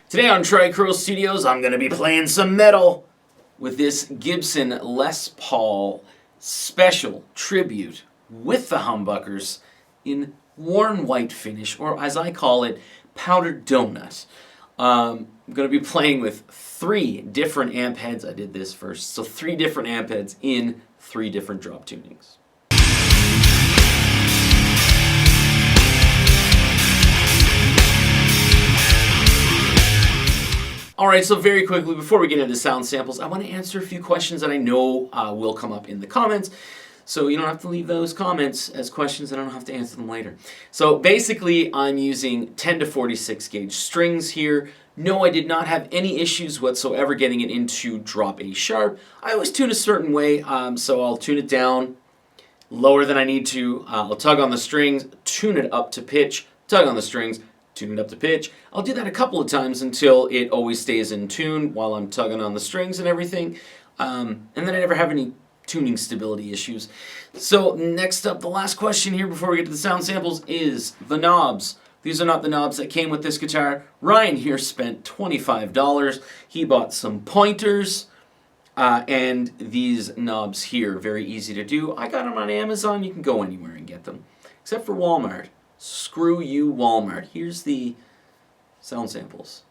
Today on Tricrow Studios, I'm going to be playing some metal with this Gibson Les Paul special tribute with the humbuckers in worn white finish, or as I call it, powdered donut. I'm going to be playing with 3 different amp heads. I did this first. So 3 different amp heads in 3 different drop tunings. Alright, so very quickly, before we get into sound samples, I want to answer a few questions that I know will come up in the comments. So you don't have to leave those comments as questions, and I don't have to answer them later. So basically, I'm using 10 to 46 gauge strings here. No, I did not have any issues whatsoever getting it into drop A sharp. I always tune a certain way, so I'll tune it down lower than I need to. I'll tug on the strings, tune it up to pitch, tug on the strings, tune it up to pitch. I'll do that a couple of times until it always stays in tune while I'm tugging on the strings and everything. And then I never have any tuning stability issues. So next up, the last question here before we get to the sound samples is the knobs. These are not the knobs that came with this guitar. Ryan here spent $25. He bought some pointers and these knobs here. Very easy to do. I got them on Amazon. You can go anywhere and get them, except for Walmart. Screw you, Walmart. Here's the sound samples.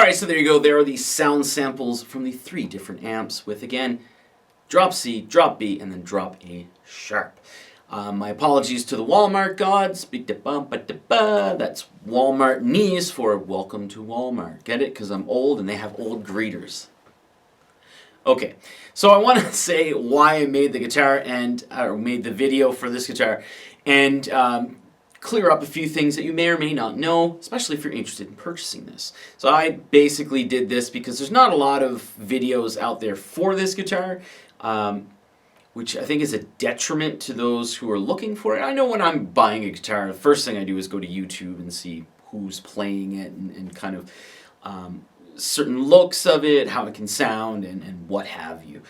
Alright, so there you go. There are these sound samples from the 3 different amps with, again, drop C, drop B, and then drop A sharp. My apologies to the Walmart gods. That's Walmart knees for welcome to Walmart. Get it? Because I'm old and they have old greeters. Okay, so I want to say why I made the guitar and or made the video for this guitar, and clear up a few things that you may or may not know, especially if you're interested in purchasing this. So I basically did this because there's not a lot of videos out there for this guitar, which I think is a detriment to those who are looking for it. I know when I'm buying a guitar, the first thing I do is go to YouTube and see who's playing it and kind of certain looks of it, how it can sound, and what have you.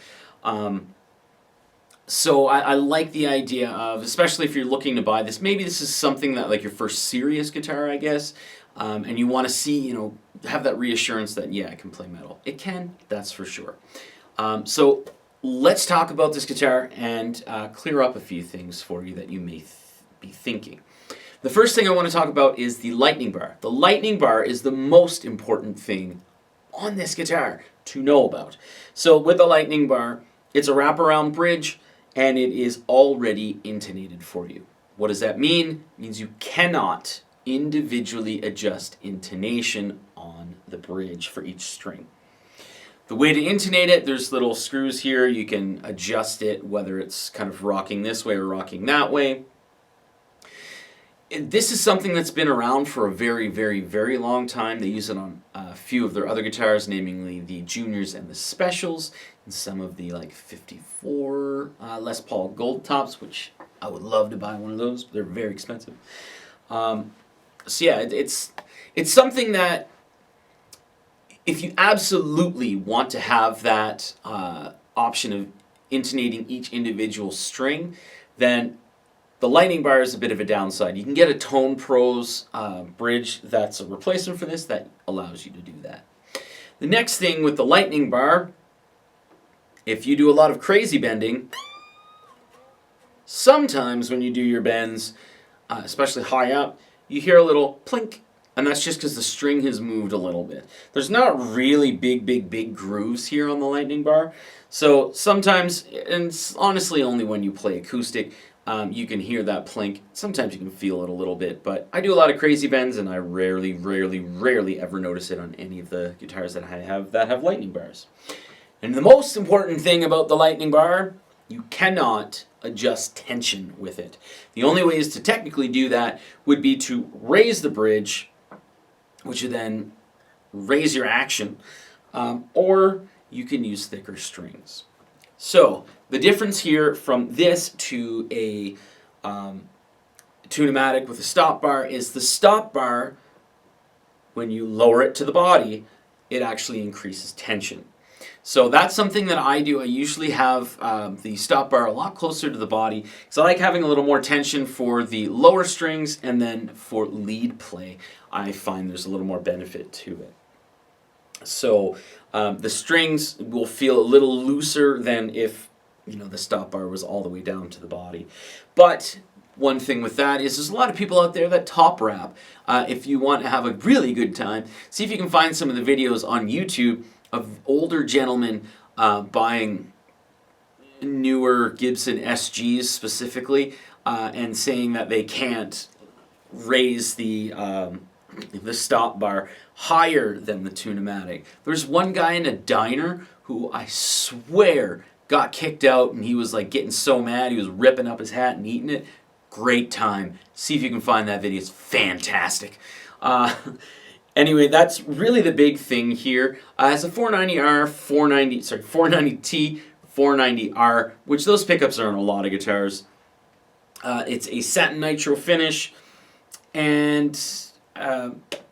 So I like the idea of, especially if you're looking to buy this, maybe this is something that like your first serious guitar, I guess, and you want to see, you know, have that reassurance that, yeah, I can play metal. It can, that's for sure. So let's talk about this guitar and clear up a few things for you that you may be thinking. The first thing I want to talk about is the lightning bar. The lightning bar is the most important thing on this guitar to know about. So with the lightning bar, it's a wraparound bridge and it is already intonated for you. What does that mean? It means you cannot individually adjust intonation on the bridge for each string. The way to intonate it, there's little screws here. You can adjust it, whether it's kind of rocking this way or rocking that way. This is something that's been around for a very, very, very long time. They use it on a few of their other guitars, namely the Juniors and the Specials, and some of the like 54 Les Paul Gold Tops, which I would love to buy one of those, but they're very expensive. So yeah, it's something that if you absolutely want to have that option of intonating each individual string, then the lightning bar is a bit of a downside. You can get a Tone Pros bridge that's a replacement for this that allows you to do that. The next thing with the lightning bar, if you do a lot of crazy bending, sometimes when you do your bends, especially high up, you hear a little plink, and that's just because the string has moved a little bit. There's not really big grooves here on the lightning bar, so sometimes, and it's honestly only when you play acoustic, you can hear that plink. Sometimes you can feel it a little bit, but I do a lot of crazy bends and I rarely ever notice it on any of the guitars that I have that have lightning bars. And the most important thing about the lightning bar, you cannot adjust tension with it. The only ways to technically do that would be to raise the bridge, which would then raise your action, or you can use thicker strings. So the difference here from this to a Tune-o-matic with a stop bar is the stop bar, when you lower it to the body, it actually increases tension. So that's something that I do. I usually have the stop bar a lot closer to the body because I like having a little more tension for the lower strings, and then for lead play I find there's a little more benefit to it. So the strings will feel a little looser than if, you know, the stop bar was all the way down to the body. But one thing with that is there's a lot of people out there that top wrap. If you want to have a really good time, see if you can find some of the videos on YouTube of older gentlemen buying newer Gibson SGs specifically, and saying that they can't raise the stop bar higher than the Tune-o-matic. There's one guy in a diner who I swear got kicked out, and he was like getting so mad he was ripping up his hat and eating it. Great time. See if you can find that video. It's fantastic. Anyway, that's really the big thing here. It's a 490R, 490T, 490R, which those pickups are on a lot of guitars. It's a satin nitro finish and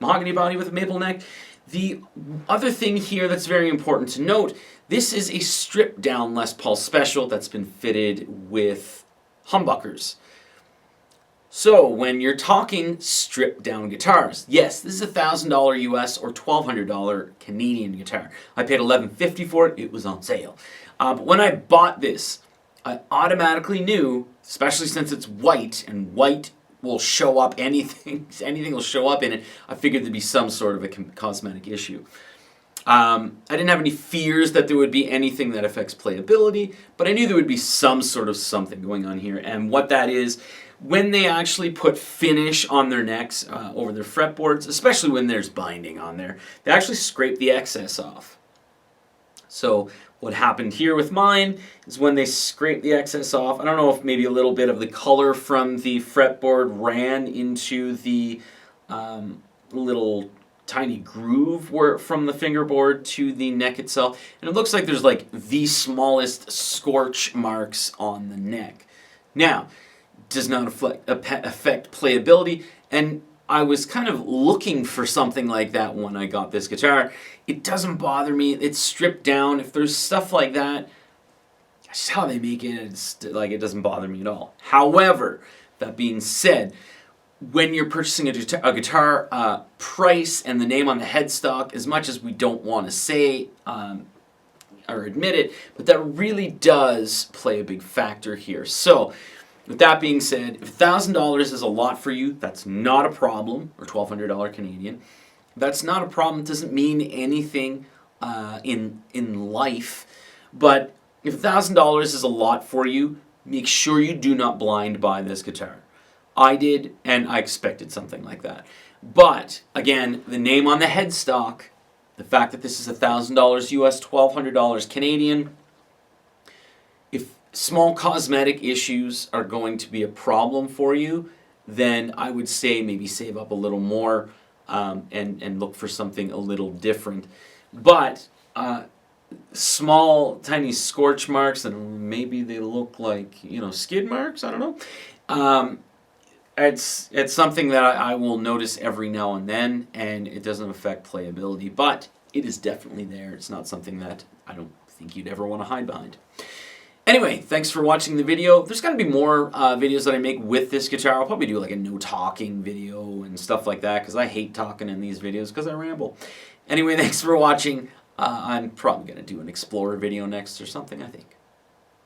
mahogany body with a maple neck. The other thing here that's very important to note, this is a stripped down Les Paul Special that's been fitted with humbuckers. So when you're talking stripped down guitars, yes, this is a $1,000 US or $1,200 Canadian guitar. I paid $1,150 for it. It was on sale. But when I bought this, I automatically knew, especially since it's white, and white will show up anything will show up in it. I figured there'd be some sort of a cosmetic issue. I didn't have any fears that there would be anything that affects playability, but I knew there would be some sort of something going on here. And what that is, when they actually put finish on their necks over their fretboards, especially when there's binding on there, they actually scrape the excess off. So what happened here with mine is when they scraped the excess off, I don't know if maybe a little bit of the color from the fretboard ran into the little tiny groove where from the fingerboard to the neck itself, and it looks like there's like the smallest scorch marks on the neck. Now, does not affect playability, and I was kind of looking for something like that when I got this guitar. It doesn't bother me. It's stripped down. If there's stuff like that, that's just how they make it. It's like it doesn't bother me at all. However, that being said, when you're purchasing a guitar, price and the name on the headstock, as much as we don't want to say or admit it, but that really does play a big factor here. So, with that being said, if $1,000 is a lot for you, that's not a problem, or $1,200 Canadian. That's not a problem. It doesn't mean anything in life. But if $1,000 is a lot for you, make sure you do not blind buy this guitar. I did, and I expected something like that. But, again, the name on the headstock, the fact that this is $1,000 US, $1,200 Canadian, if small cosmetic issues are going to be a problem for you, then I would say maybe save up a little more and look for something a little different. But small, tiny scorch marks, and maybe they look like, skid marks, I don't know. It's something that I will notice every now and then, and it doesn't affect playability, but it is definitely there. It's not something that I don't think you'd ever want to hide behind. Anyway, thanks for watching the video. There's going to be more videos that I make with this guitar. I'll probably do like a no talking video and stuff like that, because I hate talking in these videos because I ramble. Anyway, thanks for watching. I'm probably going to do an Explorer video next or something, I think.